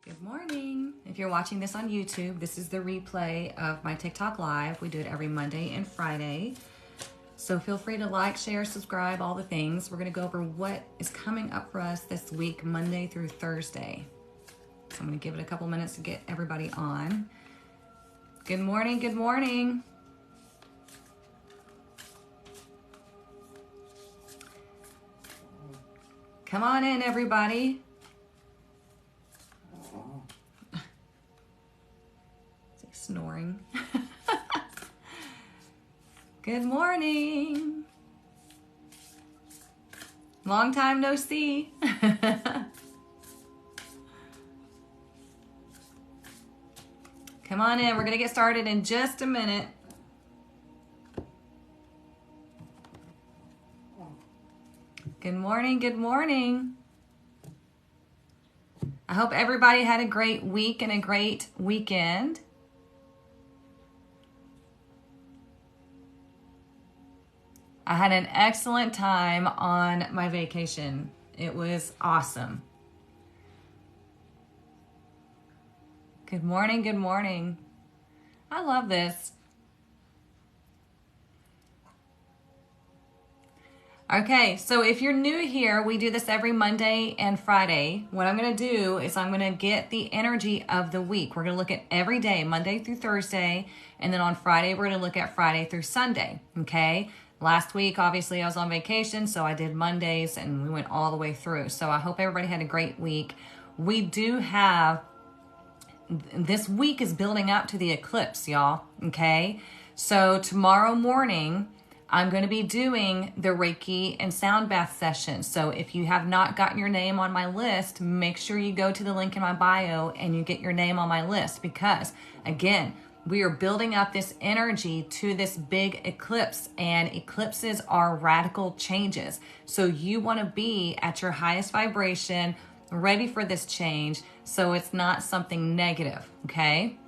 Good morning. If you're watching this on YouTube, this is the replay of my TikTok Live. We do it every Monday and Friday. So feel free to like, share, subscribe, all the things. We're going to go over what is coming up for us this week, Monday through Thursday. So I'm going to give it a couple minutes to get everybody on. Good morning. Good morning. Come on in, everybody. Snoring. Good morning. Long time no see. Come on in. We're going to get started in just a minute. Good morning. Good morning. I hope everybody had a great week and a great weekend. I had an excellent time on my vacation. It was awesome. Good morning, good morning. I love this. Okay, so if you're new here, we do this every Monday and Friday. What I'm going to do is I'm going to get the energy of the week. We're going to look at every day, Monday through Thursday, and then on Friday, we're going to look at Friday through Sunday, okay? Last week, obviously, I was on vacation, so I did Mondays, and we went all the way through. So I hope everybody had a great week. We do have, this week is building up to the eclipse, y'all, okay? So tomorrow morning, I'm going to be doing the Reiki and sound bath session. So if you have not gotten your name on my list, make sure you go to the link in my bio and you get your name on my list because, again, we are building up this energy to this big eclipse, and eclipses are radical changes. So you want to be at your highest vibration, ready for this change, so it's not something negative, okay?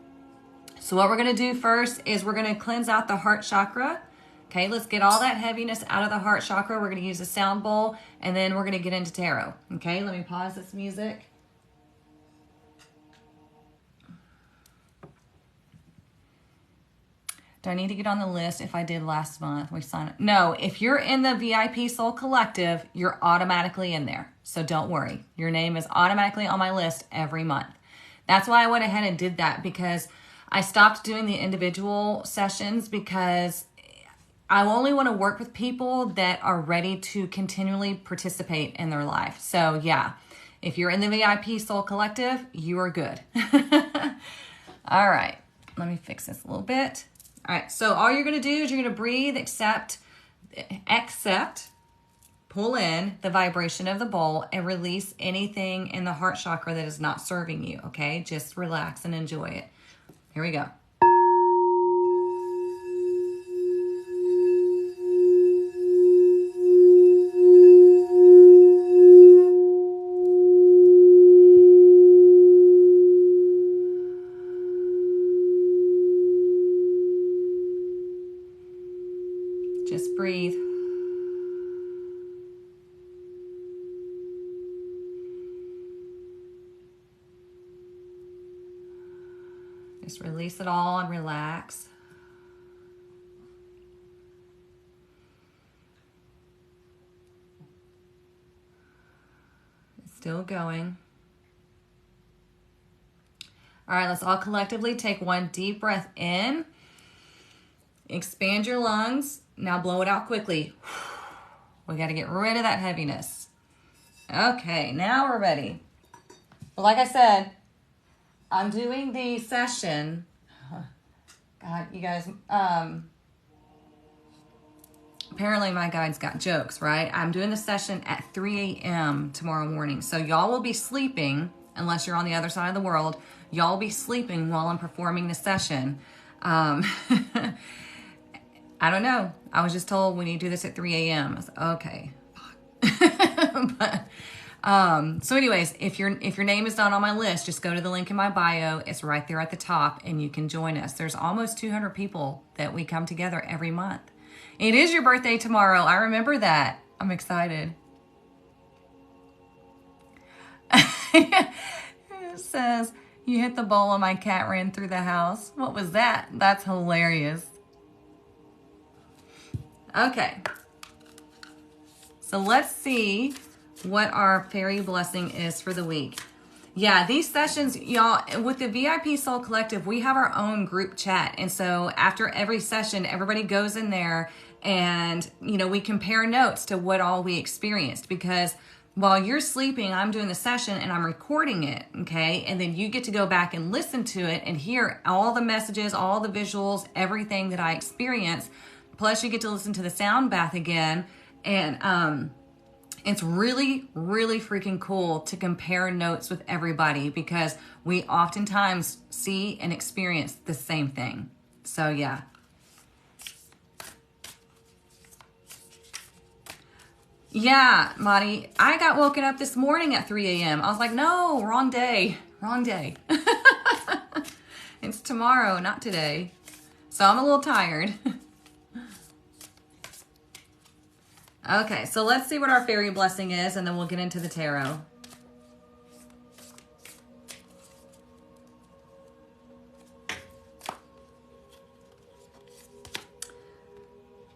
So what we're going to do first is we're going to cleanse out the heart chakra. Okay, let's get all that heaviness out of the heart chakra. We're going to use a sound bowl, and then we're going to get into tarot. Okay, let me pause this music. Do I need to get on the list if I did last month? We signed up. No, if you're in the VIP Soul Collective, you're automatically in there. So don't worry. Your name is automatically on my list every month. That's why I went ahead and did that, because I stopped doing the individual sessions because I only want to work with people that are ready to continually participate in their life. So yeah, if you're in the VIP Soul Collective, you are good. All right, let me fix this a little bit. All right, so all you're going to do is you're going to breathe, accept, pull in the vibration of the bowl, and release anything in the heart chakra that is not serving you, okay? Just relax and enjoy it. Here we go. Just breathe. Just release it all and relax. It's still going. All right, let's all collectively take one deep breath in. Expand your lungs. Now blow it out quickly. We got to get rid of that heaviness. Okay, now we're ready. But like I said, I'm doing the session. God, you guys, apparently my guide's got jokes, right? I'm doing the session at 3 a.m. tomorrow morning. So y'all will be sleeping, unless you're on the other side of the world. Y'all will be sleeping while I'm performing the session. I don't know. I was just told we need to do this at 3 a.m. I was like, okay. So anyways, if your name is not on my list, just go to the link in my bio. It's right there at the top, and you can join us. There's almost 200 people that we come together every month. It is your birthday tomorrow. I remember that. I'm excited. says, you hit the bowl and my cat ran through the house. What was that? That's hilarious. Okay. So let's see what our fairy blessing is for the week. Yeah, these sessions, y'all, with the VIP Soul Collective, we have our own group chat. And so after every session, everybody goes in there and, we compare notes to what all we experienced. Because while you're sleeping, I'm doing the session and I'm recording it, okay? And then you get to go back and listen to it and hear all the messages, all the visuals, everything that I experienced. Plus you get to listen to the sound bath again. And it's really, really freaking cool to compare notes with everybody because we oftentimes see and experience the same thing. So yeah. Yeah, Marty, I got woken up this morning at 3 a.m. I was like, no, wrong day, wrong day. It's tomorrow, not today. So I'm a little tired. Okay, so let's see what our fairy blessing is, and then we'll get into the tarot.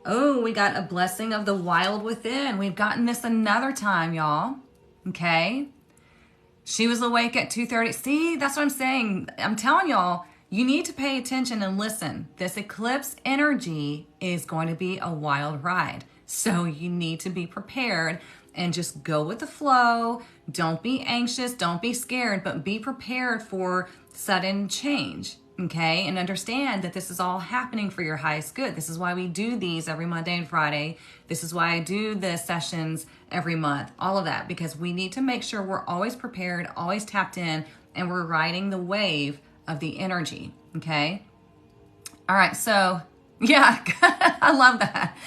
Oh, we got a blessing of the wild within. We've gotten this another time, y'all. Okay. She was awake at 2:30. See, that's what I'm saying. I'm telling y'all, you need to pay attention and listen. This eclipse energy is going to be a wild ride. So you need to be prepared and just go with the flow. Don't be anxious. Don't be scared, but be prepared for sudden change. Okay. And understand that this is all happening for your highest good. This is why we do these every Monday and Friday. This is why I do the sessions every month, all of that, because we need to make sure we're always prepared, always tapped in, and we're riding the wave of the energy. Okay. All right. So yeah, I love that.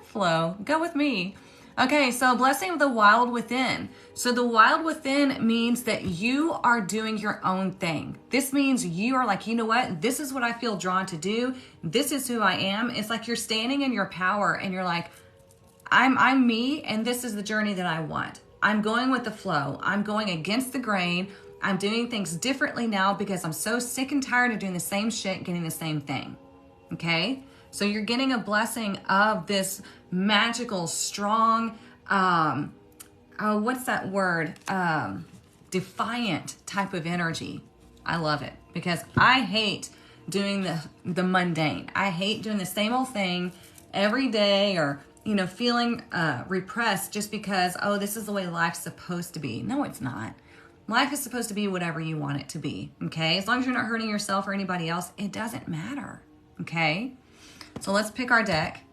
Flow. Go with me. Okay, so blessing of the wild within. So the wild within means that you are doing your own thing. This means you are like, you know what? This is what I feel drawn to do. This is who I am. It's like you're standing in your power and you're like, I'm me, and this is the journey that I want. I'm going with the flow. I'm going against the grain. I'm doing things differently now because I'm so sick and tired of doing the same shit, getting the same thing. Okay? So you're getting a blessing of this magical, strong, what's that word? Defiant type of energy. I love it because I hate doing the mundane. I hate doing the same old thing every day or, feeling repressed just because, oh, this is the way life's supposed to be. No, it's not. Life is supposed to be whatever you want it to be. Okay. As long as you're not hurting yourself or anybody else, it doesn't matter. Okay. So let's pick our deck.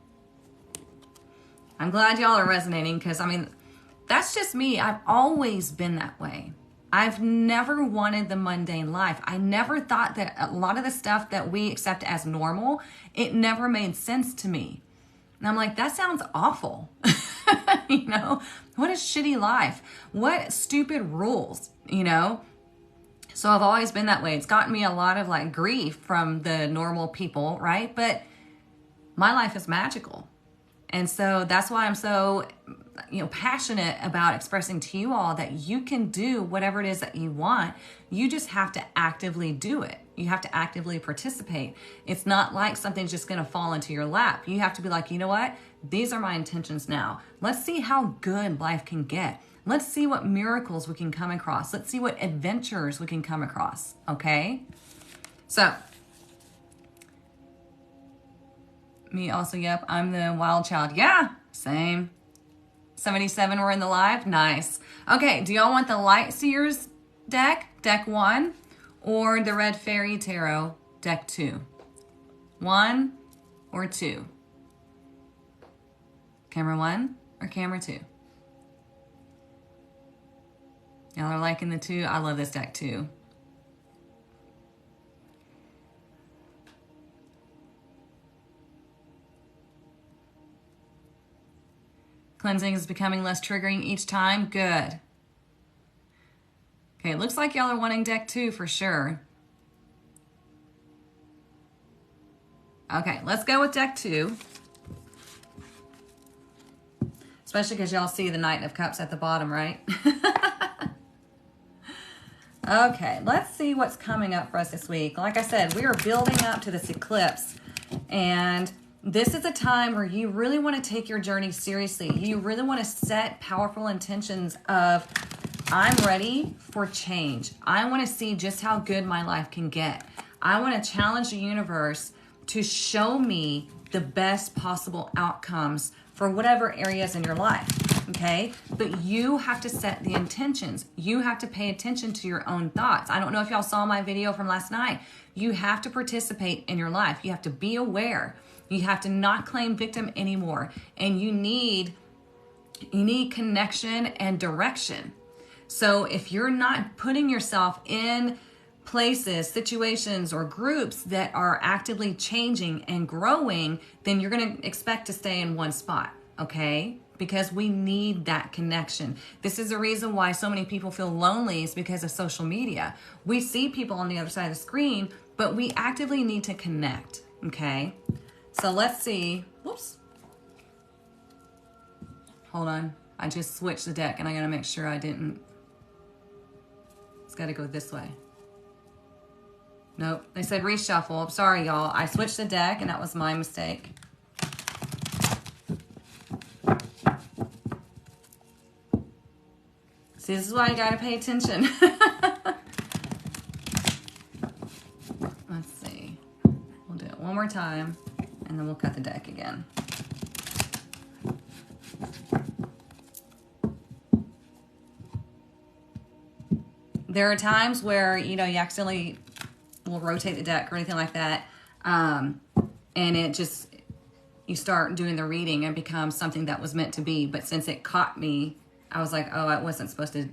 I'm glad y'all are resonating because, that's just me. I've always been that way. I've never wanted the mundane life. I never thought that a lot of the stuff that we accept as normal, it never made sense to me. And I'm like, that sounds awful. What a shitty life. What stupid rules, So I've always been that way. It's gotten me a lot of grief from the normal people, right? But my life is magical. And so that's why I'm so, passionate about expressing to you all that you can do whatever it is that you want. You just have to actively do it. You have to actively participate. It's not like something's just going to fall into your lap. You have to be like, you know what? These are my intentions now. Let's see how good life can get. Let's see what miracles we can come across. Let's see what adventures we can come across. Okay? So, me also, yep, I'm the wild child. Yeah, same. 77 were in the live. Nice. Okay, do y'all want the Light Seers deck, deck 1, or the Red Fairy Tarot, deck 2? 1 or 2? Camera 1 or camera 2? Y'all are liking the 2? I love this deck too. Cleansing is becoming less triggering each time. Good. Okay, it looks like y'all are wanting deck 2 for sure. Okay, let's go with deck 2. Especially because y'all see the Knight of Cups at the bottom, right? Okay, let's see what's coming up for us this week. Like I said, we are building up to this eclipse, and this is a time where you really want to take your journey seriously. You really want to set powerful intentions of, I'm ready for change. I want to see just how good my life can get. I want to challenge the universe to show me the best possible outcomes for whatever areas in your life, okay? But you have to set the intentions. You have to pay attention to your own thoughts. I don't know if y'all saw my video from last night. You have to participate in your life. You have to be aware. You have to not claim victim anymore. And you need connection and direction. So if you're not putting yourself in places, situations, or groups that are actively changing and growing, then you're going to expect to stay in one spot, okay? Because we need that connection. This is the reason why so many people feel lonely, is because of social media. We see people on the other side of the screen, but we actively need to connect, okay? So let's see. Whoops. Hold on. I just switched the deck and I got to make sure I didn't. It's got to go this way. Nope, they said reshuffle. I'm sorry, y'all. I switched the deck, and that was my mistake. See, this is why you gotta pay attention. Let's see. We'll do it one more time, and then we'll cut the deck again. There are times where, you accidentally will rotate the deck or anything like that. And it just, you start doing the reading and becomes something that was meant to be. But since it caught me, I was like, oh, I wasn't supposed to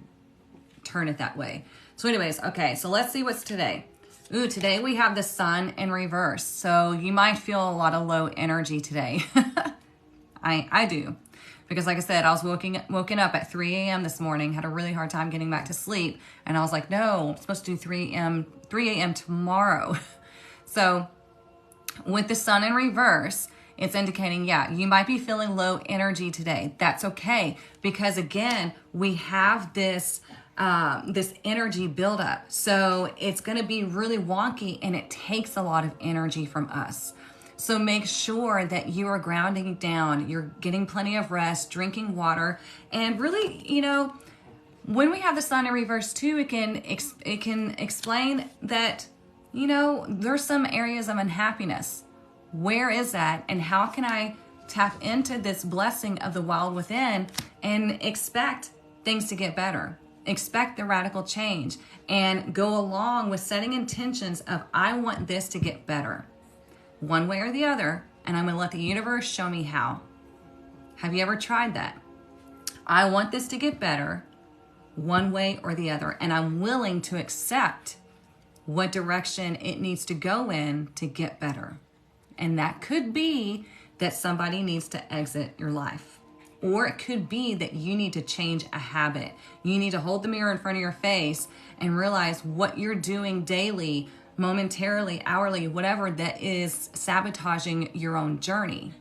turn it that way. So anyways, okay, so let's see what's today. Ooh, today we have the sun in reverse. So you might feel a lot of low energy today. I do. Because like I said, I was woken up at 3 a.m. this morning, had a really hard time getting back to sleep. And I was like, no, I'm supposed to do 3 a.m. tomorrow. So with the sun in reverse, it's indicating, yeah, you might be feeling low energy today. That's okay. Because again, we have this energy buildup. So it's going to be really wonky, and it takes a lot of energy from us. So make sure that you are grounding down, you're getting plenty of rest, drinking water, and really, when we have the sun in reverse too, it can explain that, there's some areas of unhappiness. Where is that? And how can I tap into this blessing of the wild within and expect things to get better? Expect the radical change and go along with setting intentions of, I want this to get better. One way or the other, and I'm going to let the universe show me how. Have you ever tried that? I want this to get better one way or the other, and I'm willing to accept what direction it needs to go in to get better. And that could be that somebody needs to exit your life. Or it could be that you need to change a habit. You need to hold the mirror in front of your face and realize what you're doing daily, momentarily, hourly, whatever, that is sabotaging your own journey.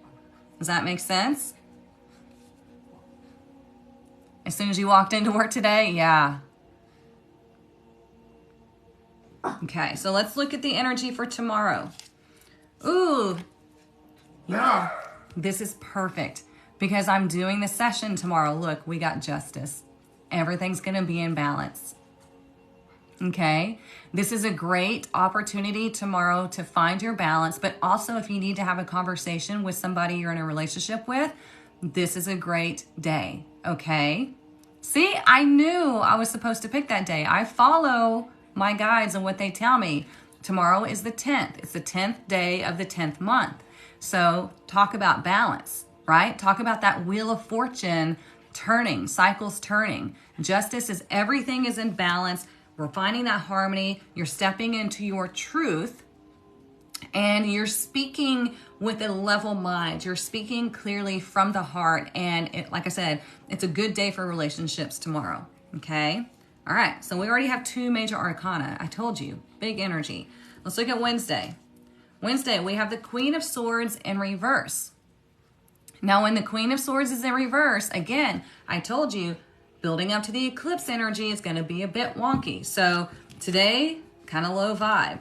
Does that make sense? As soon as you walked into work today, yeah. Okay, so let's look at the energy for tomorrow. Ooh, yeah, this is perfect because I'm doing the session tomorrow. Look, we got justice. Everything's going to be in balance. Okay, this is a great opportunity tomorrow to find your balance, but also if you need to have a conversation with somebody you're in a relationship with, this is a great day, okay? See, I knew I was supposed to pick that day. I follow my guides and what they tell me. Tomorrow is the 10th. It's the 10th day of the 10th month. So talk about balance, right? Talk about that wheel of fortune turning, cycles turning. Justice is everything is in balance. We're finding that harmony. You're stepping into your truth and you're speaking with a level mind. You're speaking clearly from the heart. And like I said, it's a good day for relationships tomorrow. Okay. All right. So we already have 2 major arcana. I told you, big energy. Let's look at Wednesday. Wednesday, we have the Queen of Swords in reverse. Now, when the Queen of Swords is in reverse, again, I told you, building up to the eclipse energy is going to be a bit wonky. So Today, kind of low vibe.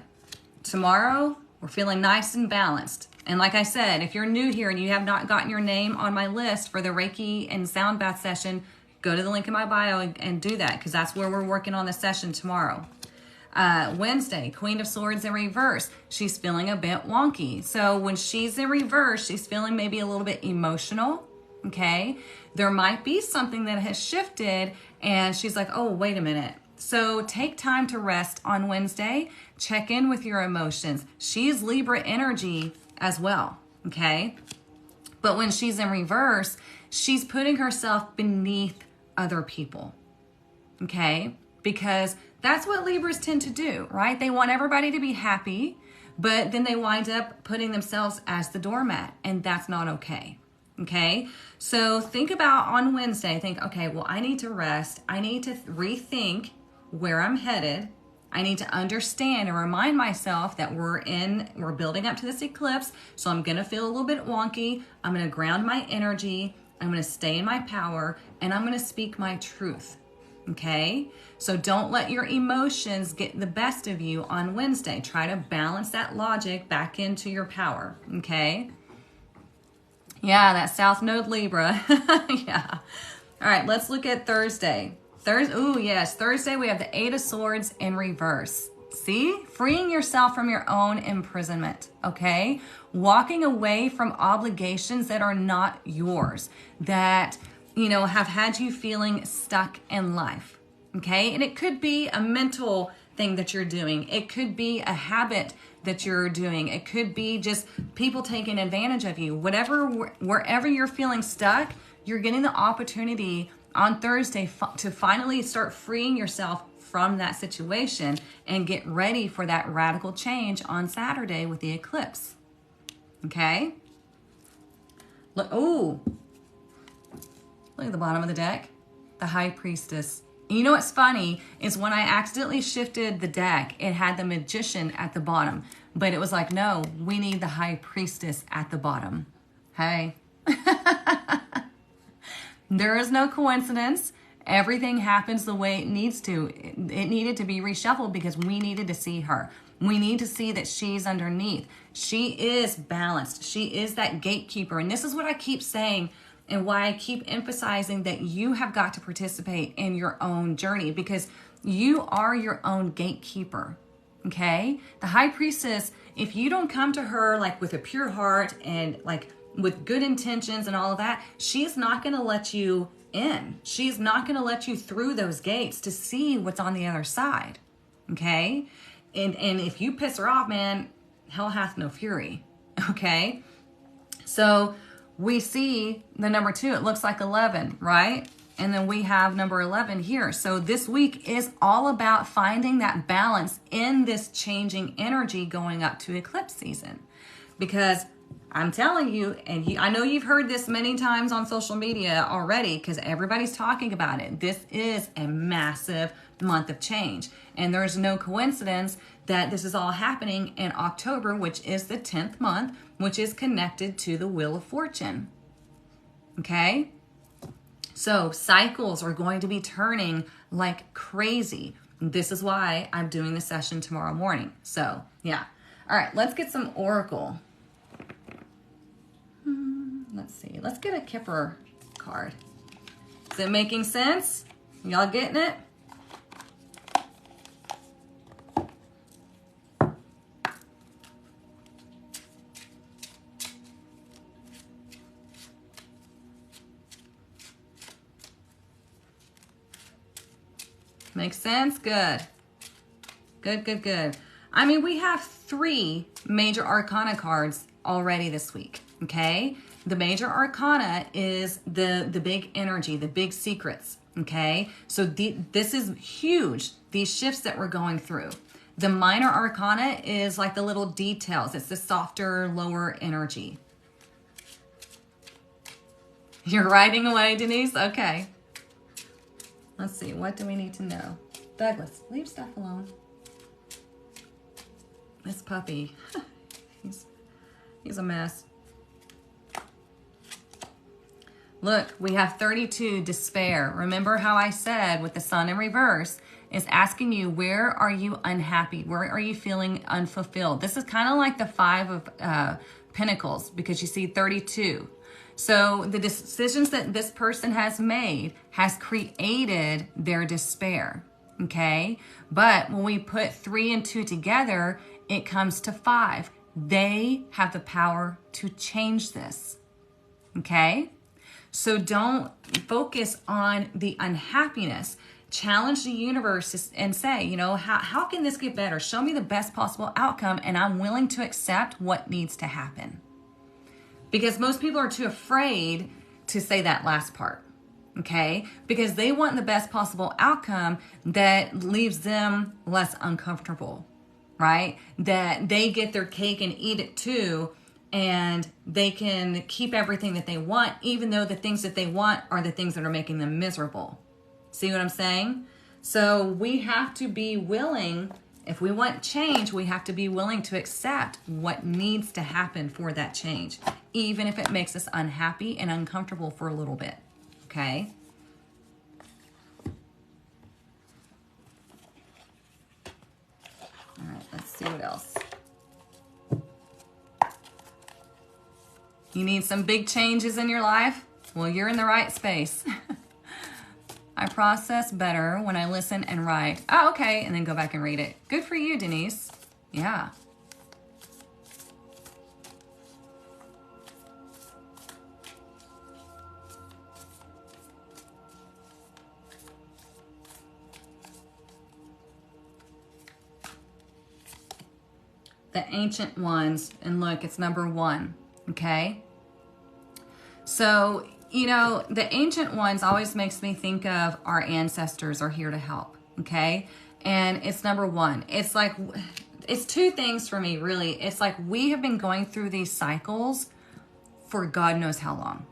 Tomorrow, we're feeling nice and balanced. And like I said, if you're new here and you have not gotten your name on my list for the Reiki and sound bath session, go to the link in my bio and do that, because that's where we're working on the session tomorrow. Wednesday, Queen of Swords in reverse. She's feeling a bit wonky. So when she's in reverse, she's feeling maybe a little bit emotional. Okay. There might be something that has shifted and she's like, oh, wait a minute. So take time to rest on Wednesday. Check in with your emotions. She's Libra energy as well. Okay. But when she's in reverse, she's putting herself beneath other people. Okay. Because that's what Libras tend to do, right? They want everybody to be happy, but then they wind up putting themselves as the doormat, and that's not okay. Okay? So think about on Wednesday, think, okay, well, I need to rest. I need to rethink where I'm headed. I need to understand and remind myself that we're building up to this eclipse, so I'm going to feel a little bit wonky. I'm going to ground my energy. I'm going to stay in my power, and I'm going to speak my truth. Okay, so don't let your emotions get the best of you on Wednesday. Try to balance that logic back into your power. Okay. Yeah, that South Node Libra. Yeah. All right, let's look at Thursday. Thursday we have the Eight of Swords in reverse. See, freeing yourself from your own imprisonment. Okay, walking away from obligations that are not yours, that have had you feeling stuck in life. Okay. And it could be a mental thing that you're doing. It could be a habit that you're doing. It could be just people taking advantage of you. Wherever you're feeling stuck, you're getting the opportunity on Thursday to finally start freeing yourself from that situation and get ready for that radical change on Saturday with the eclipse. Okay. Look at the bottom of the deck, the High Priestess. And you know what's funny is when I accidentally shifted the deck, it had the Magician at the bottom. But it was like, no, we need the High Priestess at the bottom. Hey. There is no coincidence. Everything happens the way it needs to. It needed to be reshuffled because we needed to see her. We need to see that she's underneath. She is balanced. She is that gatekeeper. And this is what I keep saying, and why I keep emphasizing that you have got to participate in your own journey, because you are your own gatekeeper. Okay? The High Priestess, if you don't come to her like with a pure heart and like with good intentions and all of that, she's not going to let you in. She's not going to let you through those gates to see what's on the other side. Okay? And if you piss her off, man, hell hath no fury. Okay? So we see the number 2, it looks like 11, right? And then we have number 11 here. So this week is all about finding that balance in this changing energy going up to eclipse season. Because I'm telling you, and I know you've heard this many times on social media already because everybody's talking about it. This is a massive month of change. And there's no coincidence that this is all happening in October, which is the 10th month, which is connected to the Wheel of Fortune. Okay? So cycles are going to be turning like crazy. This is why I'm doing the session tomorrow morning. So, yeah. All right, let's get some Oracle. Let's see. Let's get a Kipper card. Is it making sense? Y'all getting it? Makes sense? Good. Good. I mean, we have 3 major arcana cards already this week, okay? The major arcana is the big energy, the big secrets, okay? So this is huge, these shifts that we're going through. The minor arcana is like the little details. It's the softer, lower energy. You're writing away, Denise? Okay. Let's see, what do we need to know? Douglas, leave stuff alone. This puppy, he's a mess. Look, we have 32, despair. Remember how I said with the sun in reverse, is asking you, where are you unhappy? Where are you feeling unfulfilled? This is kind of like the Five of Pentacles, because you see 32. So the decisions that this person has made has created their despair, okay? But when we put 3 and 2 together, it comes to 5. They have the power to change this, okay? So don't focus on the unhappiness. Challenge the universe and say, you know, how can this get better? Show me the best possible outcome, and I'm willing to accept what needs to happen. Because most people are too afraid to say that last part, okay? Because they want the best possible outcome that leaves them less uncomfortable, right? That they get their cake and eat it too, and they can keep everything that they want, even though the things that they want are the things that are making them miserable. See what I'm saying? So we have to be willing, if we want change, we have to be willing to accept what needs to happen for that change, even if it makes us unhappy and uncomfortable for a little bit, okay? All right, let's see what else. You need some big changes in your life? Well, you're in the right space. I process better when I listen and write. Oh, okay, and then go back and read it. Good for you, Denise. Yeah. The Ancient Ones, and look, it's number 1, okay? So, you know, the Ancient Ones always makes me think of our ancestors are here to help, okay? And it's number 1. It's like, it's 2 things for me, really. It's like we have been going through these cycles for God knows how long,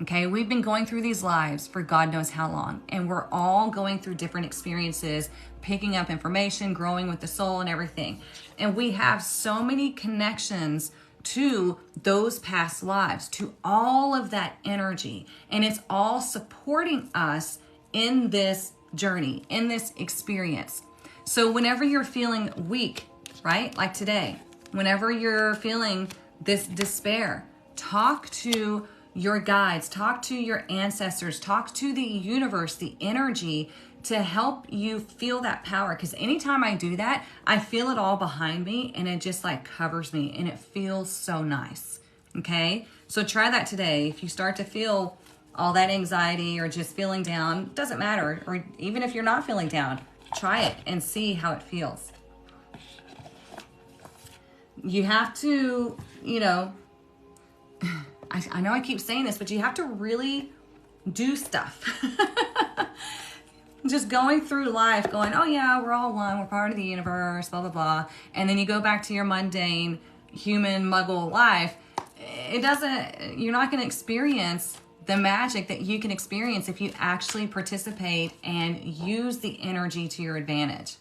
okay? We've been going through these lives for God knows how long, and we're all going through different experiences, picking up information, growing with the soul and everything. And we have so many connections to those past lives, to all of that energy. And it's all supporting us in this journey, in this experience. So whenever you're feeling weak, right? Like today, whenever you're feeling this despair, talk to your guides, talk to your ancestors, talk to the universe, the energy, to help you feel that power. Because anytime I do that, I feel it all behind me, and it just like covers me, and it feels so nice. Okay, so try that today. If you start to feel all that anxiety or just feeling down, doesn't matter. Or even if you're not feeling down, try it and see how it feels. You have to, you know, I know I keep saying this, but you have to really do stuff. Just going through life going, oh yeah, we're all one, we're part of the universe, blah, blah, blah. And then you go back to your mundane human muggle life. You're not going to experience the magic that you can experience if you actually participate and use the energy to your advantage.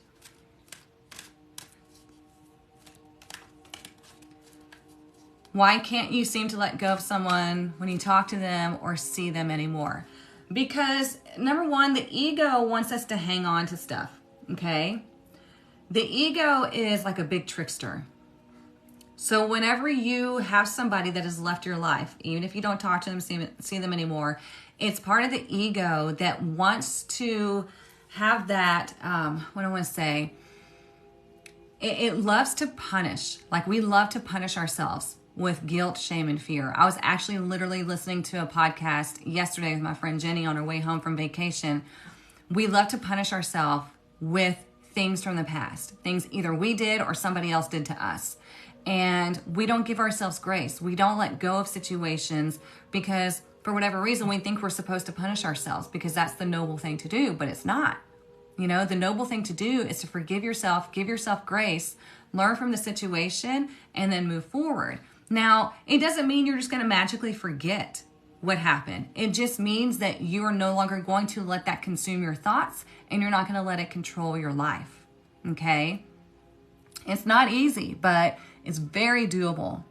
Why can't you seem to let go of someone when you talk to them or see them anymore? Because number 1, the ego wants us to hang on to stuff, okay? The ego is like a big trickster. So whenever you have somebody that has left your life, even if you don't talk to them, see them anymore, it's part of the ego that wants to have that, what do I want to say? It loves to punish. Like we love to punish ourselves with guilt, shame, and fear. I was actually literally listening to a podcast yesterday with my friend Jenny on her way home from vacation. We love to punish ourselves with things from the past, things either we did or somebody else did to us. And we don't give ourselves grace. We don't let go of situations because for whatever reason, we think we're supposed to punish ourselves because that's the noble thing to do, but it's not. You know, the noble thing to do is to forgive yourself, give yourself grace, learn from the situation, and then move forward. Now, it doesn't mean you're just going to magically forget what happened. It just means that you are no longer going to let that consume your thoughts, and you're not going to let it control your life. Okay? It's not easy, but it's very doable.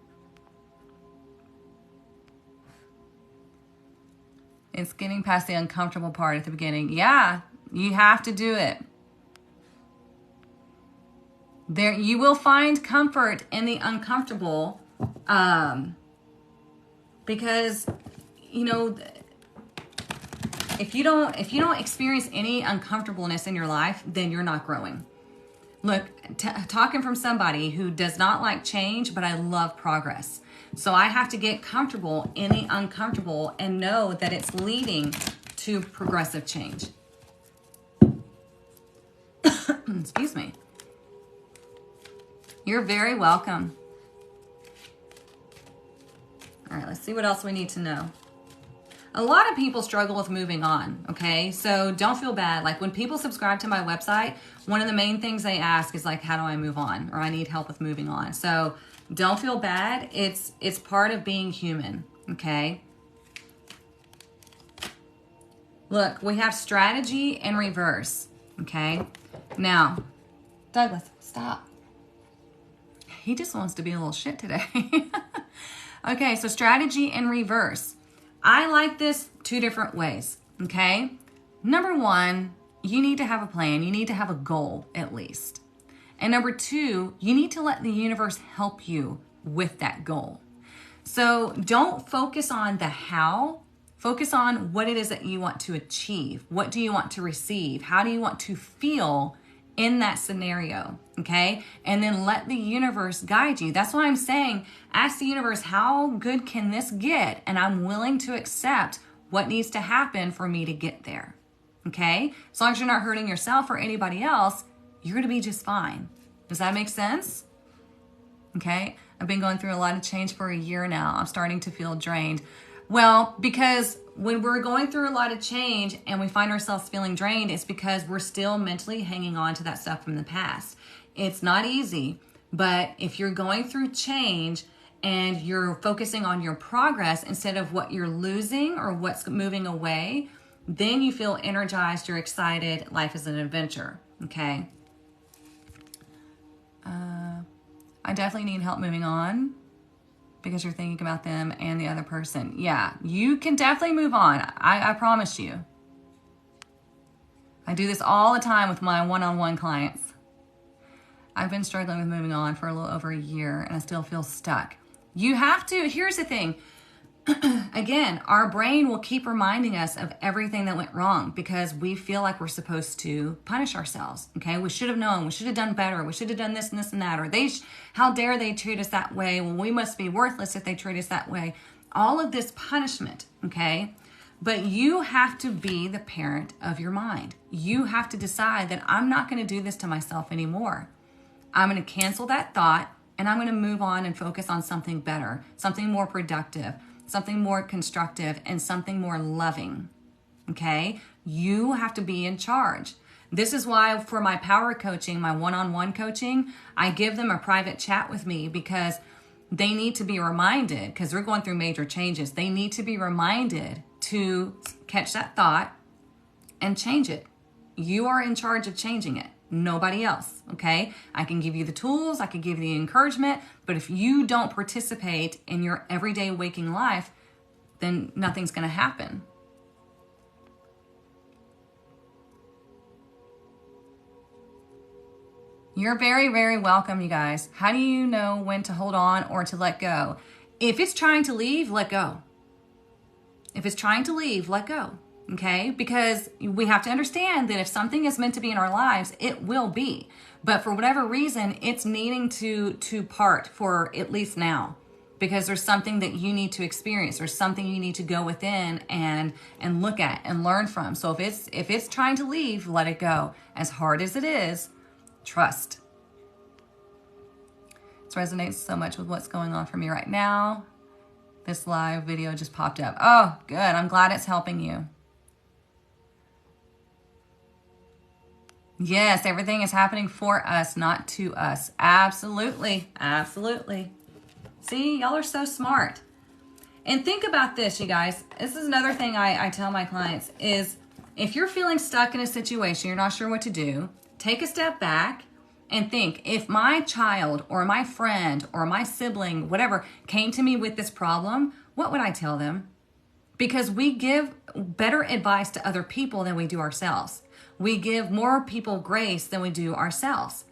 It's getting past the uncomfortable part at the beginning. Yeah, you have to do it. There, you will find comfort in the uncomfortable, because, you know, if you don't experience any uncomfortableness in your life, then you're not growing. Look, talking from somebody who does not like change, but I love progress. So I have to get comfortable in the uncomfortable and know that it's leading to progressive change. Excuse me. You're very welcome. All right, let's see what else we need to know. A lot of people struggle with moving on, okay? So don't feel bad. Like when people subscribe to my website, one of the main things they ask is like, how do I move on? Or I need help with moving on. So don't feel bad. It's part of being human, okay? Look, we have strategy and reverse, okay? Now, Douglas, stop. He just wants to be a little shit today. Okay, so strategy and reverse. I like this two different ways, okay? Number one, you need to have a plan. You need to have a goal at least. And number two, you need to let the universe help you with that goal. So don't focus on the how. Focus on what it is that you want to achieve. What do you want to receive? How do you want to feel in that scenario, okay? And then let the universe guide you. That's why I'm saying, ask the universe, how good can this get? And I'm willing to accept what needs to happen for me to get there, okay? As long as you're not hurting yourself or anybody else, you're gonna be just fine. Does that make sense? Okay, I've been going through a lot of change for a year now. I'm starting to feel drained. Well, because when we're going through a lot of change and we find ourselves feeling drained, it's because we're still mentally hanging on to that stuff from the past. It's not easy, but if you're going through change and you're focusing on your progress instead of what you're losing or what's moving away, then you feel energized, you're excited, life is an adventure, okay? I definitely need help moving on. Because you're thinking about them and the other person. Yeah, you can definitely move on. I promise you. I do this all the time with my one-on-one clients. I've been struggling with moving on for a little over a year and I still feel stuck. You have to, here's the thing. Again, our brain will keep reminding us of everything that went wrong because we feel like we're supposed to punish ourselves. Okay, we should have known, we should have done better, we should have done this and this and that, or how dare they treat us that way? Well, we must be worthless if they treat us that way. All of this punishment, okay? But you have to be the parent of your mind. You have to decide that I'm not going to do this to myself anymore. I'm going to cancel that thought and I'm going to move on and focus on something better, something more productive, something more constructive, and something more loving, okay? You have to be in charge. This is why for my power coaching, my one-on-one coaching, I give them a private chat with me because they need to be reminded, because they're going through major changes, they need to be reminded to catch that thought and change it. You are in charge of changing it. Nobody else, okay? I can give you the tools, I can give you the encouragement, but if you don't participate in your everyday waking life, then nothing's going to happen. You're very, very welcome, you guys. How do you know when to hold on or to let go? If it's trying to leave, let go. If it's trying to leave, let go. Okay, because we have to understand that if something is meant to be in our lives, it will be. But for whatever reason, it's needing to part for at least now, because there's something that you need to experience. There's something you need to go within and look at and learn from. So if it's trying to leave, let it go. As hard as it is, trust. This resonates so much with what's going on for me right now. This live video just popped up. Oh, good. I'm glad it's helping you. Yes, everything is happening for us, not to us. Absolutely. Absolutely. See, y'all are so smart. And think about this, you guys. This is another thing I tell my clients is if you're feeling stuck in a situation, you're not sure what to do, take a step back and think, if my child or my friend or my sibling, whatever, came to me with this problem, what would I tell them? Because we give better advice to other people than we do ourselves. We give more people grace than we do ourselves.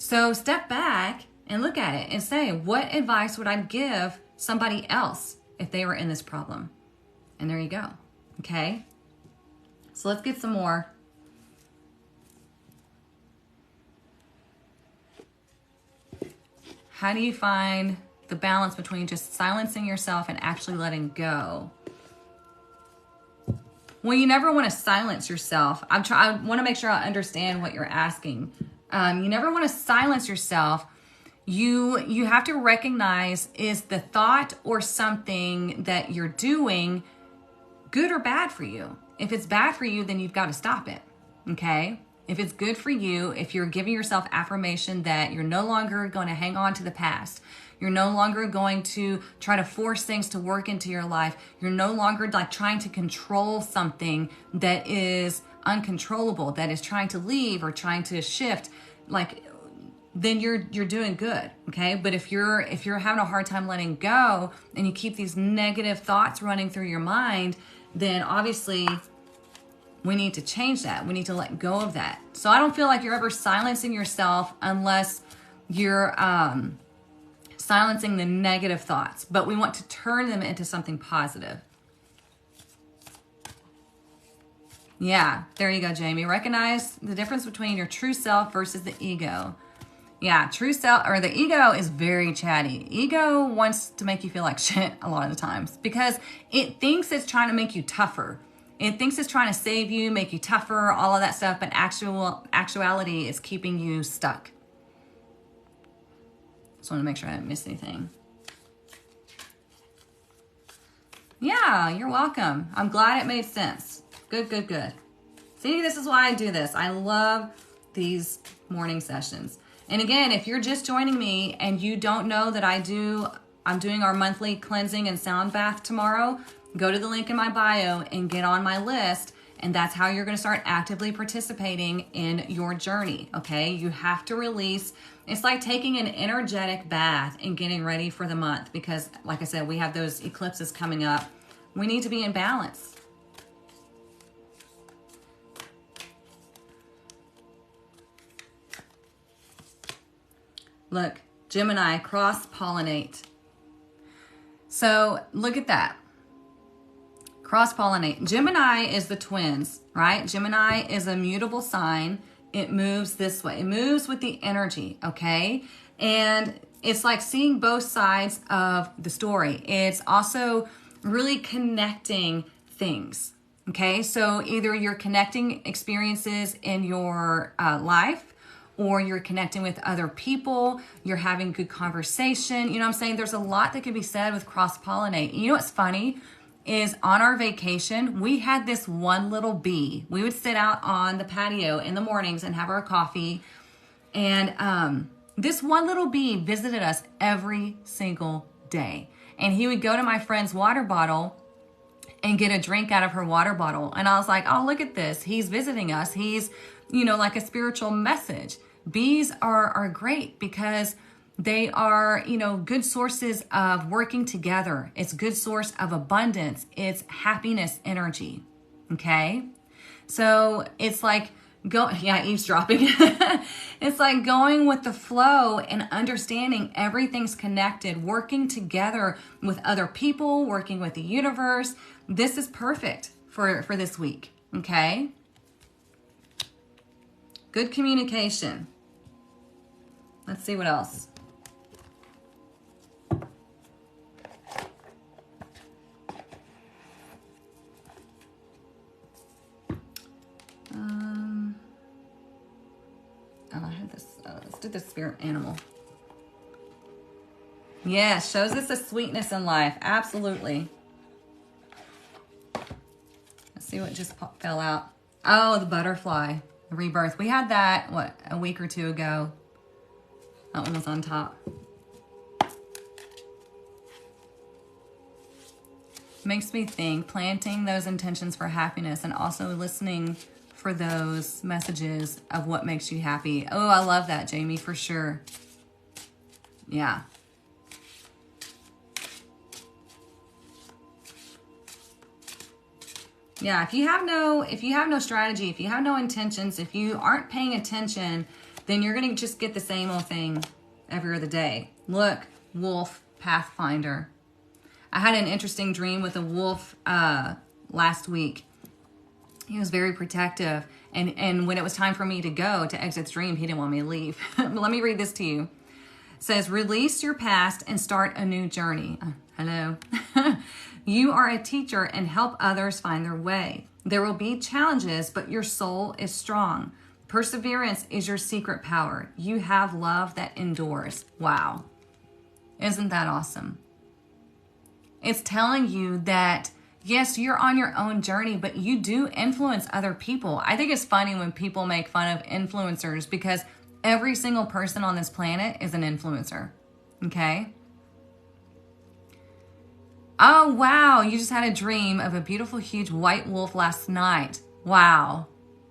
So step back and look at it and say, what advice would I give somebody else if they were in this problem? And there you go. Okay. So let's get some more. How do you find the balance between just silencing yourself and actually letting go? Well, you never want to silence yourself. I want to make sure I understand what you're asking. You never want to silence yourself. You have to recognize, is the thought or something that you're doing good or bad for you? If it's bad for you, then you've got to stop it. Okay? If it's good for you, if you're giving yourself affirmation that you're no longer going to hang on to the past, you're no longer going to try to force things to work into your life, you're no longer like trying to control something that is uncontrollable, that is trying to leave or trying to shift, like, then you're doing good. Okay. But if you're having a hard time letting go and you keep these negative thoughts running through your mind, then obviously we need to change that. We need to let go of that. So I don't feel like you're ever silencing yourself unless you're silencing the negative thoughts, but we want to turn them into something positive. Yeah, there you go, Jamie. Recognize the difference between your true self versus the ego. Yeah, true self, or the ego is very chatty. Ego wants to make you feel like shit a lot of the times because it thinks it's trying to make you tougher. It thinks it's trying to save you, make you tougher, all of that stuff, but actuality is keeping you stuck. Just want to make sure I didn't miss anything. Yeah, you're welcome. I'm glad it made sense. Good, good, good. See, this is why I do this. I love these morning sessions. And again, if you're just joining me and you don't know that I'm doing our monthly cleansing and sound bath tomorrow, go to the link in my bio and get on my list. And that's how you're going to start actively participating in your journey. Okay. You have to release. It's like taking an energetic bath and getting ready for the month because, like I said, we have those eclipses coming up. We need to be in balance. Look, Gemini, cross-pollinate. So look at that. Cross-pollinate. Gemini is the twins, right? Gemini is a mutable sign. It moves this way. It moves with the energy, okay? And it's like seeing both sides of the story. It's also really connecting things, okay? So either you're connecting experiences in your life, or you're connecting with other people, you're having good conversation. You know what I'm saying? There's a lot that could be said with cross-pollinate. You know what's funny is on our vacation, we had this one little bee. We would sit out on the patio in the mornings and have our coffee. And this one little bee visited us every single day. And he would go to my friend's water bottle and get a drink out of her water bottle. And I was like, oh, look at this. He's visiting us. He's, you know, like a spiritual message. Bees are great because they are, you know, good sources of working together. It's good source of abundance. It's happiness energy. Okay. So it's like eavesdropping. It's like going with the flow and understanding everything's connected, working together with other people, working with the universe. This is perfect for this week. Okay. Good communication. Let's see what else. I had this. Let's do the spirit animal. Yeah, shows us a sweetness in life. Absolutely. Let's see what just fell out. Oh, the butterfly. Rebirth. We had that, what, a week or two ago. That one was on top. Makes me think, planting those intentions for happiness and also listening for those messages of what makes you happy. Oh, I love that, Jamie, for sure. Yeah. Yeah, if you have no strategy, if you have no intentions, if you aren't paying attention, then you're going to just get the same old thing every other day. Look, wolf, pathfinder. I had an interesting dream with a wolf last week. He was very protective. And when it was time for me to go to exit the dream, he didn't want me to leave. Let me read this to you. It says, release your past and start a new journey. Hello. You are a teacher and help others find their way. There will be challenges, but your soul is strong. Perseverance is your secret power. You have love that endures. Wow. Isn't that awesome? It's telling you that, yes, you're on your own journey, but you do influence other people. I think it's funny when people make fun of influencers because every single person on this planet is an influencer. Okay? Oh, wow. You just had a dream of a beautiful, huge white wolf last night. Wow.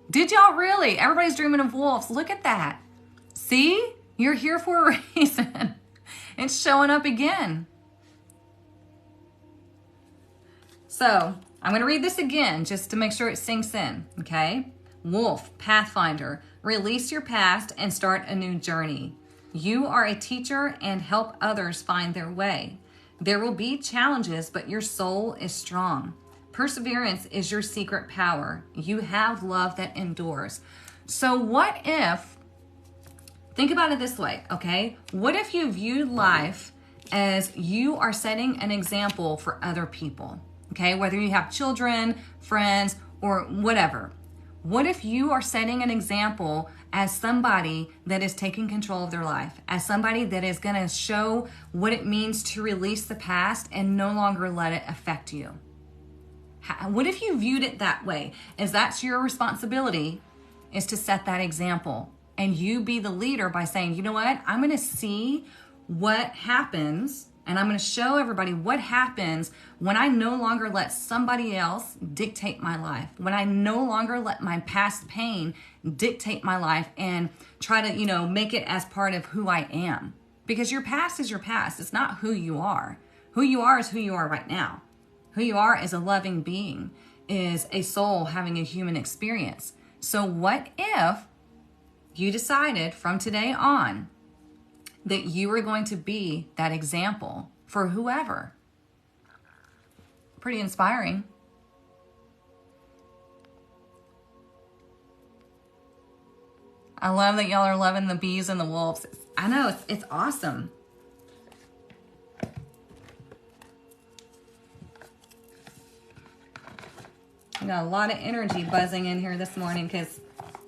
Did y'all really? Everybody's dreaming of wolves. Look at that. See? You're here for a reason. It's showing up again. So I'm going to read this again just to make sure it sinks in. Okay? Wolf, pathfinder, release your past and start a new journey. You are a teacher and help others find their way. There will be challenges, but your soul is strong. Perseverance is your secret power. You have love that endures. So what if, think about it this way, okay? What if you viewed life as you are setting an example for other people, okay? Whether you have children, friends, or whatever. What if you are setting an example as somebody that is taking control of their life, as somebody that is going to show what it means to release the past and no longer let it affect you? What if you viewed it that way? As that's your responsibility, is to set that example. And you be the leader by saying, you know what? I'm going to see what happens, and I'm going to show everybody what happens when I no longer let somebody else dictate my life, when I no longer let my past pain dictate my life and try to, make it as part of who I am. Because your past is your past. It's not who you are. Who you are is who you are right now. Who you are is a loving being, is a soul having a human experience. So what if you decided from today on that you were going to be that example for whoever? Pretty inspiring. I love that y'all are loving the bees and the wolves. I know, it's awesome. I got a lot of energy buzzing in here this morning because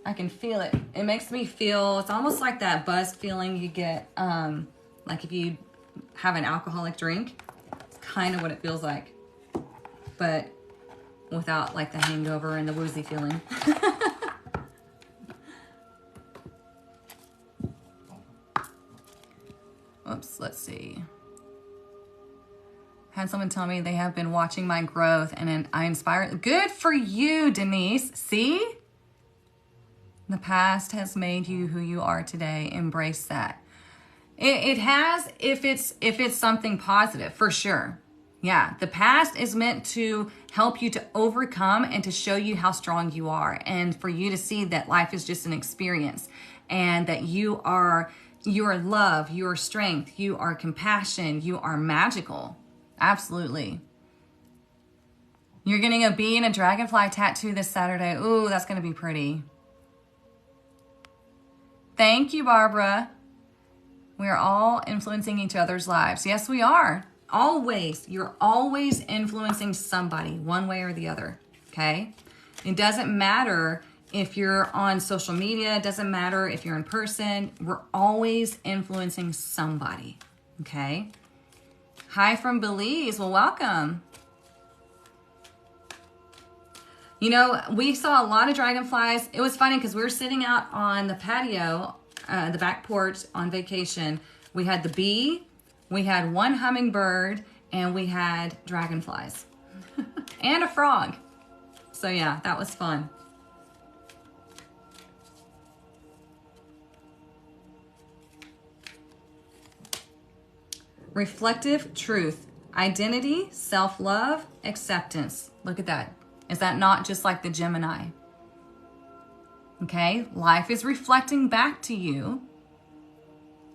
I can feel it. It makes me feel, it's almost like that buzzed feeling you get like if you have an alcoholic drink. It's kind of what it feels like, but without like the hangover and the woozy feeling. Oops, let's see. Had someone tell me they have been watching my growth and I inspire. Good for you, Denise. See? The past has made you who you are today. Embrace that. It has, if it's something positive, for sure. Yeah, the past is meant to help you to overcome and to show you how strong you are, and for you to see that life is just an experience, and that you are love, you are strength, you are compassion, you are magical. Absolutely. You're getting a bee and a dragonfly tattoo this Saturday. Ooh, that's going to be pretty. Thank you, Barbara. We are all influencing each other's lives. Yes, we are. Always. You're always influencing somebody one way or the other. Okay? It doesn't matter if you're on social media. It doesn't matter if you're in person. We're always influencing somebody. Okay? Hi from Belize. Well, welcome. We saw a lot of dragonflies. It was funny because we were sitting out on the patio, the back porch on vacation. We had the bee, we had one hummingbird, and we had dragonflies. And a frog. So yeah, that was fun. Reflective truth, identity, self-love, acceptance. Look at that. Is that not just like the Gemini? Okay? Life is reflecting back to you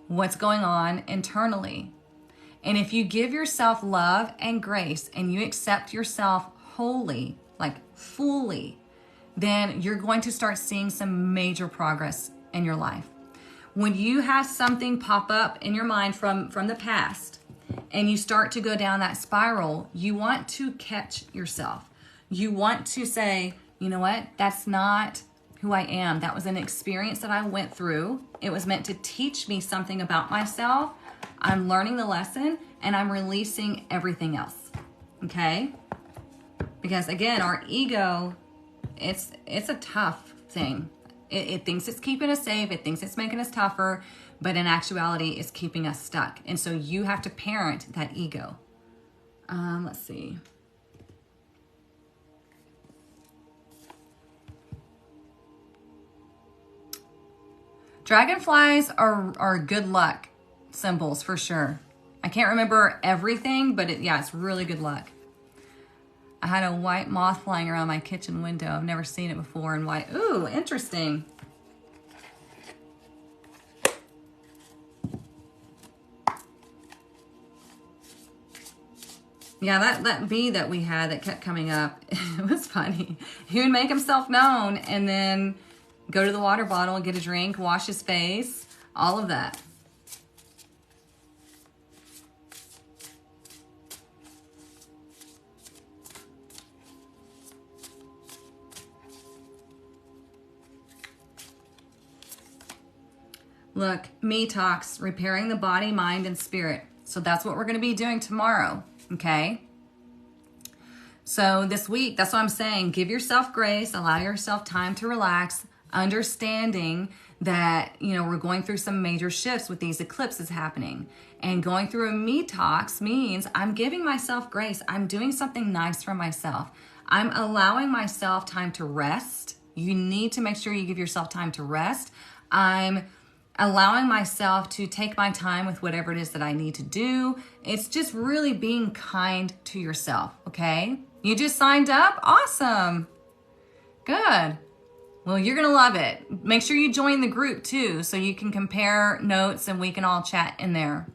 what's going on internally. And if you give yourself love and grace and you accept yourself wholly, like fully, then you're going to start seeing some major progress in your life. When you have something pop up in your mind from the past and you start to go down that spiral, you want to catch yourself. You want to say, you know what? That's not who I am. That was an experience that I went through. It was meant to teach me something about myself. I'm learning the lesson and I'm releasing everything else. Okay? Because again, our ego, it's a tough thing. It thinks it's keeping us safe. It thinks it's making us tougher, but in actuality, it's keeping us stuck. And so you have to parent that ego. Let's see. Dragonflies are good luck symbols for sure. I can't remember everything, but it's really good luck. I had a white moth flying around my kitchen window. I've never seen it before in white. Ooh, interesting. Yeah, that bee that we had that kept coming up, it was funny. He would make himself known and then go to the water bottle and get a drink, wash his face, all of that. Look, Me Talks, repairing the body, mind, and spirit. So that's what we're going to be doing tomorrow, okay? So this week, that's what I'm saying. Give yourself grace, allow yourself time to relax, understanding that, we're going through some major shifts with these eclipses happening. And going through a Me Talks means I'm giving myself grace. I'm doing something nice for myself. I'm allowing myself time to rest. You need to make sure you give yourself time to rest. I'm allowing myself to take my time with whatever it is that I need to do. It's just really being kind to yourself, okay? You just signed up? Awesome. Good. Well, you're going to love it. Make sure you join the group too so you can compare notes and we can all chat in there.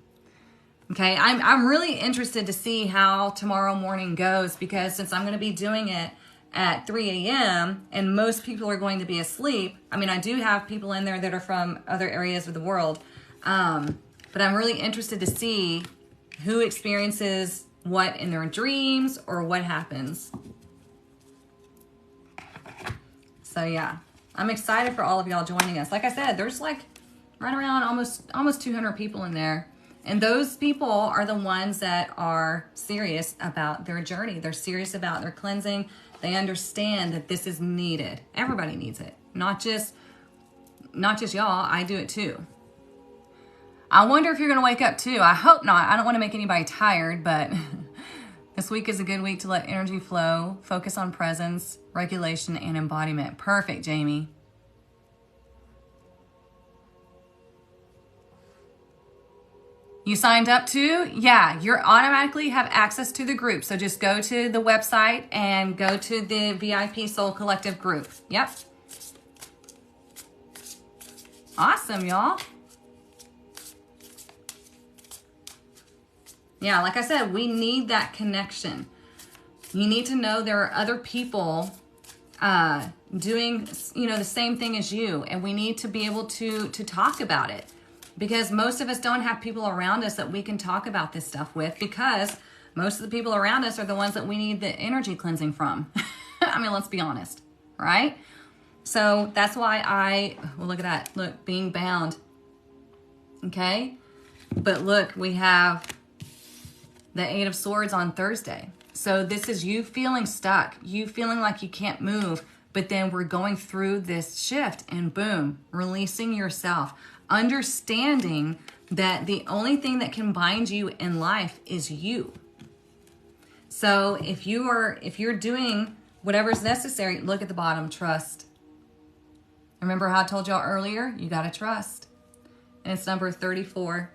Okay, I'm really interested to see how tomorrow morning goes because since I'm going to be doing it at 3 a.m. and most people are going to be asleep. I mean, I do have people in there that are from other areas of the world, but I'm really interested to see who experiences what in their dreams or what happens. So yeah, I'm excited for all of y'all joining us. Like I said, there's like right around almost 200 people in there. And those people are the ones that are serious about their journey. They're serious about their cleansing. They understand that this is needed. Everybody needs it. Not just y'all. I do it too. I wonder if you're going to wake up too. I hope not. I don't want to make anybody tired, but this week is a good week to let energy flow, focus on presence, regulation, and embodiment. Perfect, Jamie. You signed up too? Yeah, you automatically have access to the group. So just go to the website and go to the VIP Soul Collective group. Yep. Awesome, y'all. Yeah, like I said, we need that connection. You need to know there are other people doing, the same thing as you. And we need to be able to talk about it. Because most of us don't have people around us that we can talk about this stuff with because most of the people around us are the ones that we need the energy cleansing from. I mean, let's be honest, right? So that's why look at that. Look, being bound. Okay? But look, we have the Eight of Swords on Thursday. So this is you feeling stuck, you feeling like you can't move, but then we're going through this shift and boom, releasing yourself. Understanding that the only thing that can bind you in life is you. So if you're doing whatever's necessary, look at the bottom, trust. Remember how I told y'all earlier? You got to trust. And it's number 34.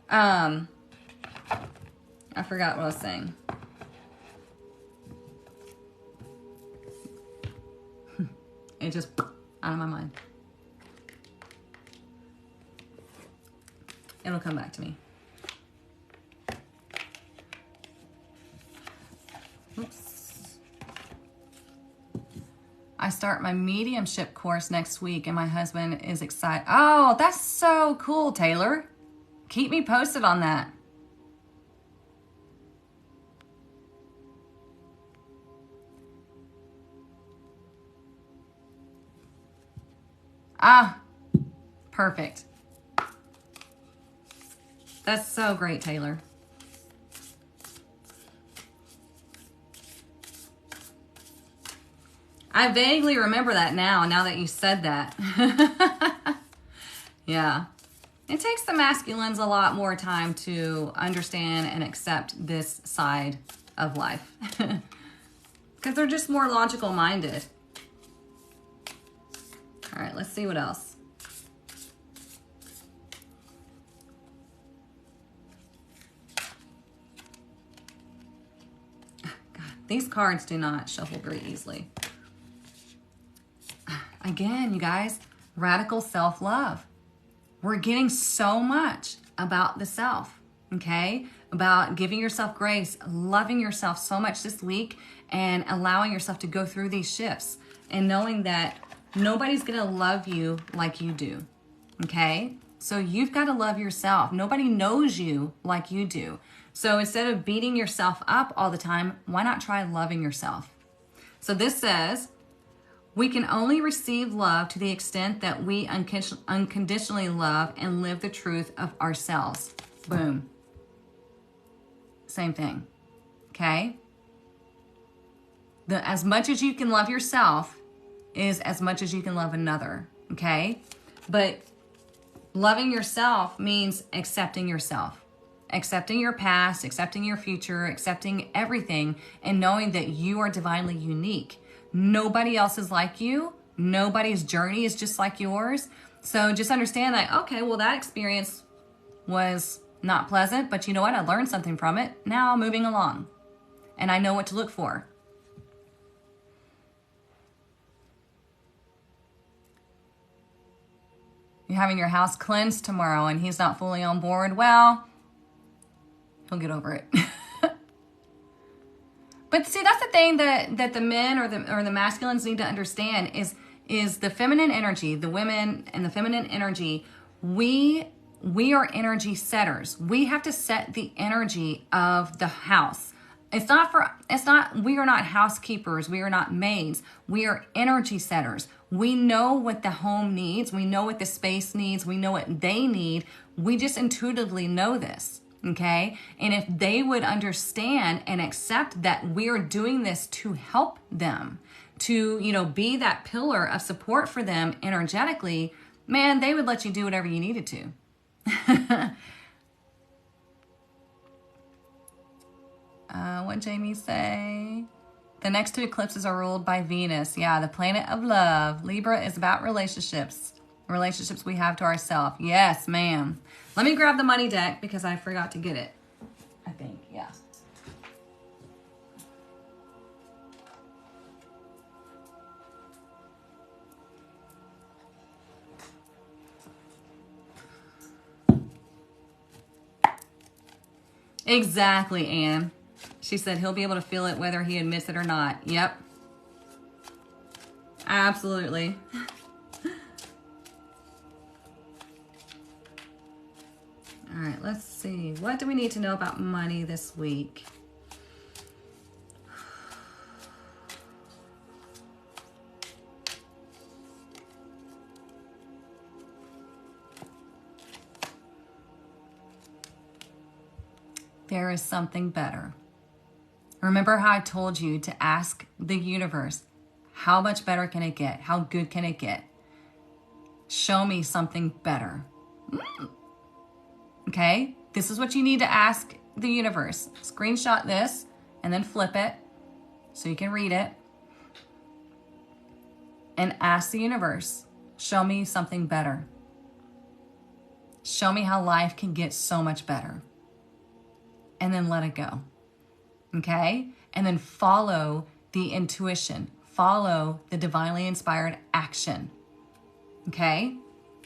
I forgot what I was saying. it just out of my mind. It'll come back to me. Oops. I start my mediumship course next week and my husband is excited. Oh, that's so cool, Taylor. Keep me posted on that. Ah, perfect. That's so great, Taylor. I vaguely remember that now that you said that. Yeah. It takes the masculines a lot more time to understand and accept this side of life. Because they're just more logical minded. All right, let's see what else. God, these cards do not shuffle very easily. Again, you guys, radical self-love. We're getting so much about the self, okay? About giving yourself grace, loving yourself so much this week, and allowing yourself to go through these shifts and knowing that nobody's gonna love you like you do, okay? So you've got to love yourself. Nobody knows you like you do. So instead of beating yourself up all the time, why not try loving yourself? So this says, we can only receive love to the extent that we unconditionally love and live the truth of ourselves. Boom. Same thing, okay? As much as you can love yourself is as much as you can love another, okay? But loving yourself means accepting yourself. Accepting your past, accepting your future, accepting everything, and knowing that you are divinely unique. Nobody else is like you. Nobody's journey is just like yours. So just understand that, okay, well, that experience was not pleasant, but you know what? I learned something from it. Now moving along. And I know what to look for. You're having your house cleansed tomorrow and he's not fully on board. Well, he'll get over it. But see, that's the thing that the men or the masculines need to understand is the feminine energy, the women and the feminine energy, we are energy setters. We have to set the energy of the house. We are not housekeepers. We are not maids. We are energy setters. We know what the home needs. We know what the space needs. We know what they need. We just intuitively know this. Okay. And if they would understand and accept that we're doing this to help them, to, be that pillar of support for them energetically, man, they would let you do whatever you needed to. What Jamie say? The next two eclipses are ruled by Venus. Yeah, the planet of love. Libra is about relationships we have to ourselves. Yes, ma'am. Let me grab the money deck because I forgot to get it. I think, yeah. Exactly, Anne. She said he'll be able to feel it whether he admits it or not. Yep. Absolutely. All right, let's see. What do we need to know about money this week? There is something better. Remember how I told you to ask the universe, how much better can it get? How good can it get? Show me something better. Okay? This is what you need to ask the universe. Screenshot this and then flip it so you can read it. And ask the universe, show me something better. Show me how life can get so much better. And then let it go. Okay? And then follow the intuition. follow the divinely inspired action. Okay?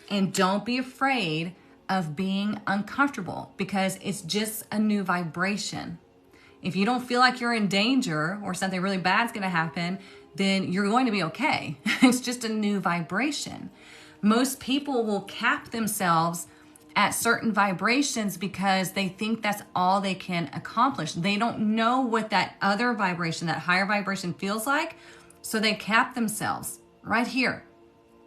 And don't be afraid of being uncomfortable because it's just a new vibration. If you don't feel like you're in danger or something really bad's going to happen, then you're going to be okay. It's just a new vibration. Most people will cap themselves at certain vibrations because they think that's all they can accomplish. They don't know what that other vibration, that higher vibration feels like, so they cap themselves right here.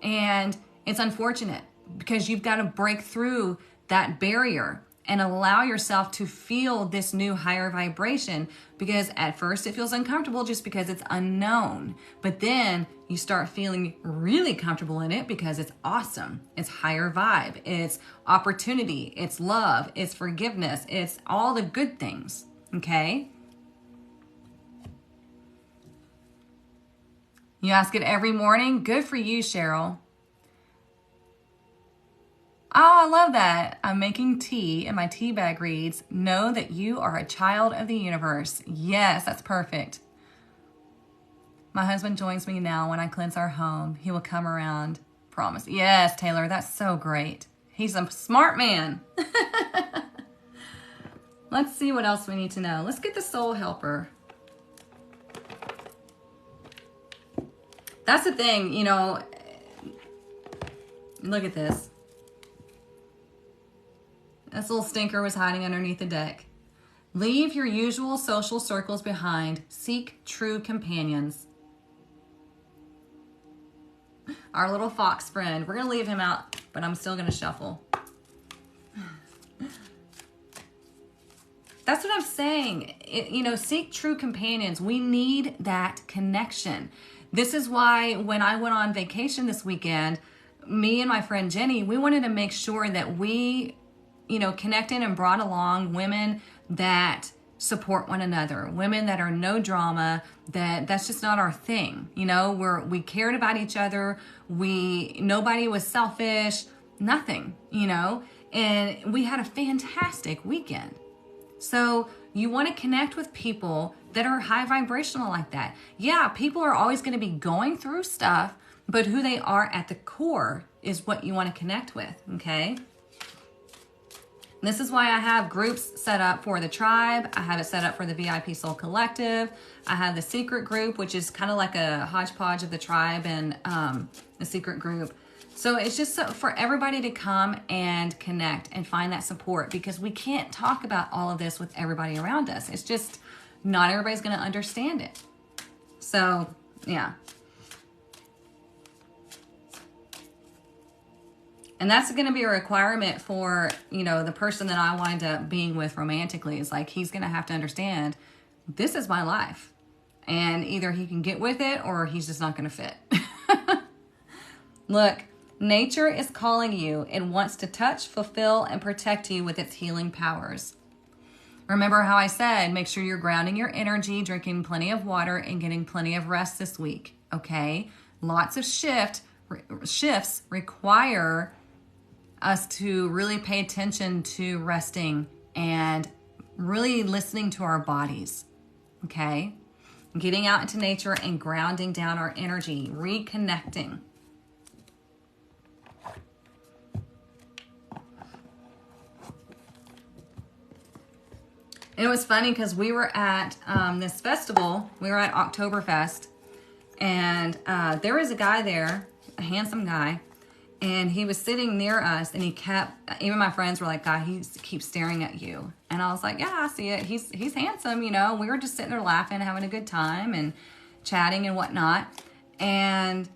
And it's unfortunate because you've got to break through that barrier and allow yourself to feel this new higher vibration, because at first it feels uncomfortable just because it's unknown. But then you start feeling really comfortable in it because it's awesome. It's higher vibe. It's opportunity. It's love. It's forgiveness. It's all the good things. Okay? You ask it every morning. Good for you, Cheryl. Oh, I love that. I'm making tea and my tea bag reads, know that you are a child of the universe. Yes, that's perfect. My husband joins me now when I cleanse our home. He will come around. Promise. Yes, Taylor, that's so great. He's a smart man. Let's see what else we need to know. Let's get the soul helper. That's the thing, you know, look at this. This little stinker was hiding underneath the deck. Leave your usual social circles behind. Seek true companions. Our little fox friend. We're going to leave him out, but I'm still going to shuffle. That's what I'm saying. You know, seek true companions. We need that connection. This is why when I went on vacation this weekend, me and my friend Jenny, we wanted to make sure that we, you know, connected and brought along women that support one another, women that are no drama, that's just not our thing. You know, we cared about each other. Nobody was selfish, nothing, you know, and we had a fantastic weekend. So you want to connect with people that are high vibrational like that. Yeah, people are always going to be going through stuff, but who they are at the core is what you want to connect with, okay? This is why I have groups set up for the tribe. I have it set up for the VIP Soul Collective. I have the secret group, which is kind of like a hodgepodge of the tribe and the secret group. So it's just for everybody to come and connect and find that support, because we can't talk about all of this with everybody around us. It's just not everybody's going to understand it. So, yeah. And that's going to be a requirement for, you know, the person that I wind up being with romantically. Is like, he's going to have to understand, this is my life. And either he can get with it or he's just not going to fit. Look, nature is calling you. It wants to touch, fulfill, and protect you with its healing powers. Remember how I said, make sure you're grounding your energy, drinking plenty of water, and getting plenty of rest this week, okay? Lots of shifts require us to really pay attention to resting and really listening to our bodies, okay? Getting out into nature and grounding down our energy, reconnecting. And it was funny because we were at this festival. We were at Oktoberfest, and there was a guy there, a handsome guy, and he was sitting near us, and he kept, even my friends were like, God, he keeps staring at you. And I was like, yeah, I see it. He's handsome, you know. We were just sitting there laughing, having a good time and chatting and whatnot. And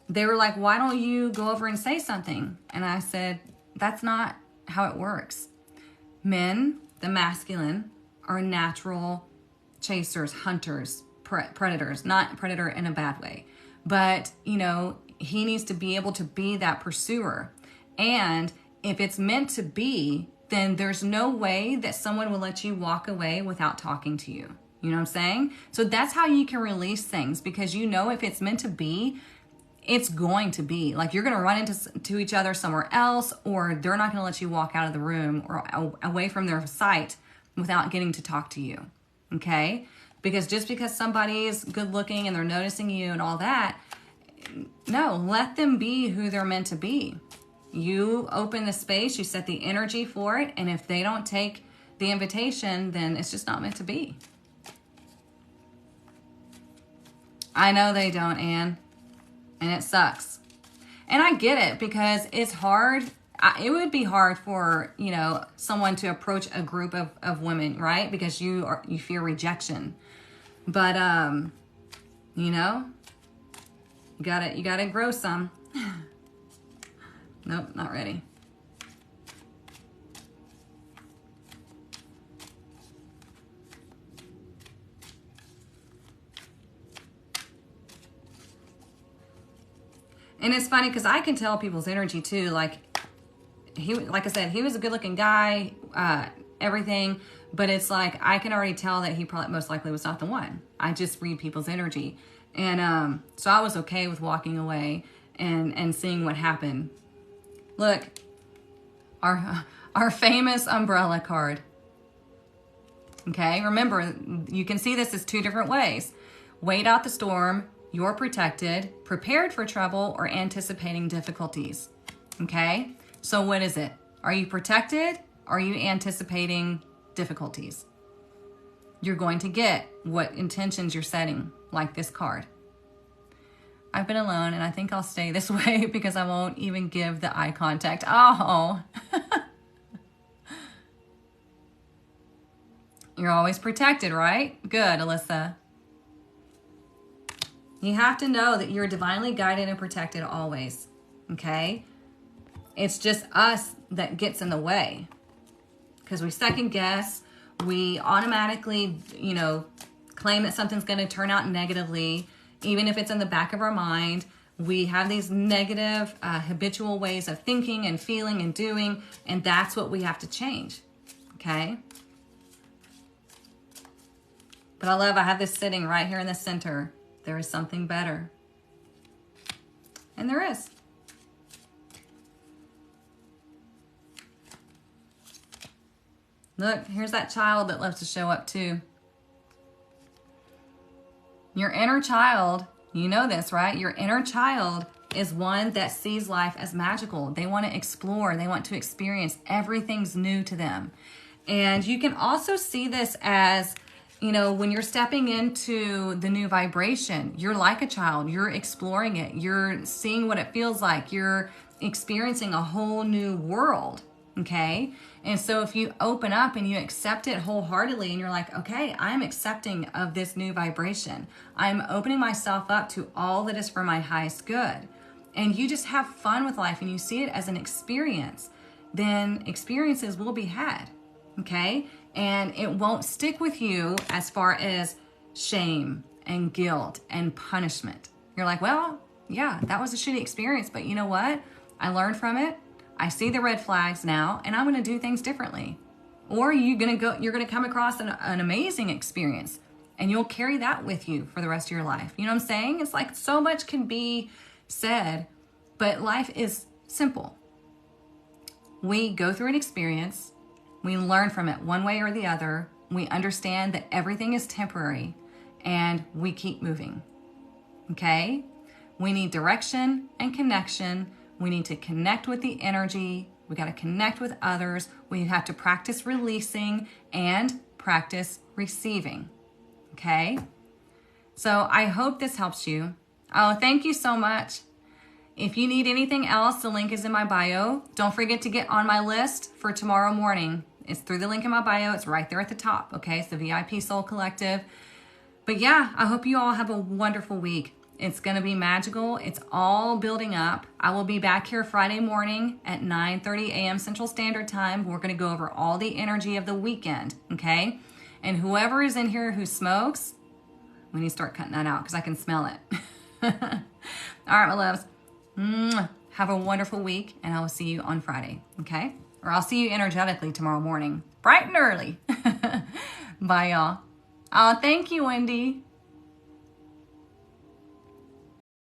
they were like, why don't you go over and say something? And I said, that's not how it works. Men, the masculine, are natural chasers, hunters, predators, not predator in a bad way. But, you know, he needs to be able to be that pursuer. And if it's meant to be, then there's no way that someone will let you walk away without talking to you. You know what I'm saying? So that's how you can release things, because you know if it's meant to be, it's going to be. Like, you're going to run into each other somewhere else, or they're not going to let you walk out of the room or away from their sight without getting to talk to you. Okay? Because just because somebody is good looking and they're noticing you and all that, no, let them be who they're meant to be. You open the space, you set the energy for it, and if they don't take the invitation, then it's just not meant to be. I know they don't, Anne, and it sucks. And I get it, because it's hard. It would be hard for, someone to approach a group of women, right? Because you fear rejection. But, you gotta grow some. Nope, not ready. And it's funny because I can tell people's energy too. Like I said, he was a good looking guy, everything, but it's like, I can already tell that he probably most likely was not the one. I just read people's energy. And, so I was okay with walking away and seeing what happened. Look, our famous umbrella card. Okay. Remember, you can see this as two different ways. Wait out the storm. You're protected, prepared for trouble, or anticipating difficulties. Okay? So what is it? Are you protected? Or are you anticipating difficulties? You're going to get what intentions you're setting, like this card. I've been alone, and I think I'll stay this way because I won't even give the eye contact. Oh. You're always protected, right? Good, Alyssa. You have to know that you're divinely guided and protected always, okay? It's just us that gets in the way because we second guess. We automatically, claim that something's going to turn out negatively, even if it's in the back of our mind. We have these negative, habitual ways of thinking and feeling and doing, and that's what we have to change, okay? But I have this sitting right here in the center. There is something better. And there is. Look, here's that child that loves to show up too. Your inner child, you know this, right? Your inner child is one that sees life as magical. They want to explore. They want to experience. Everything's new to them. And you can also see this as, when you're stepping into the new vibration, you're like a child. You're exploring it. You're seeing what it feels like. You're experiencing a whole new world, okay? And so if you open up and you accept it wholeheartedly and you're like, okay, I'm accepting of this new vibration. I'm opening myself up to all that is for my highest good. And you just have fun with life and you see it as an experience, then experiences will be had, okay? And it won't stick with you as far as shame and guilt and punishment. You're like, well, yeah, that was a shitty experience, but you know what? I learned from it. I see the red flags now, and I'm going to do things differently. Or you're going to come across an amazing experience, and you'll carry that with you for the rest of your life. You know what I'm saying? It's like so much can be said, but life is simple. We go through an experience. We learn from it one way or the other. We understand that everything is temporary and we keep moving. Okay? We need direction and connection. We need to connect with the energy. We got to connect with others. We have to practice releasing and practice receiving. Okay? So I hope this helps you. Oh, thank you so much. If you need anything else, the link is in my bio. Don't forget to get on my list for tomorrow morning. It's through the link in my bio. It's right there at the top. Okay, it's the VIP Soul Collective. But yeah, I hope you all have a wonderful week. It's going to be magical. It's all building up. I will be back here Friday morning at 9:30 a.m. Central Standard Time. We're going to go over all the energy of the weekend. Okay, and whoever is in here who smokes, we need to start cutting that out because I can smell it. All right, my loves. Have a wonderful week, and I will see you on Friday. Okay. Or I'll see you energetically tomorrow morning, bright and early. Bye, y'all. Oh, thank you, Wendy.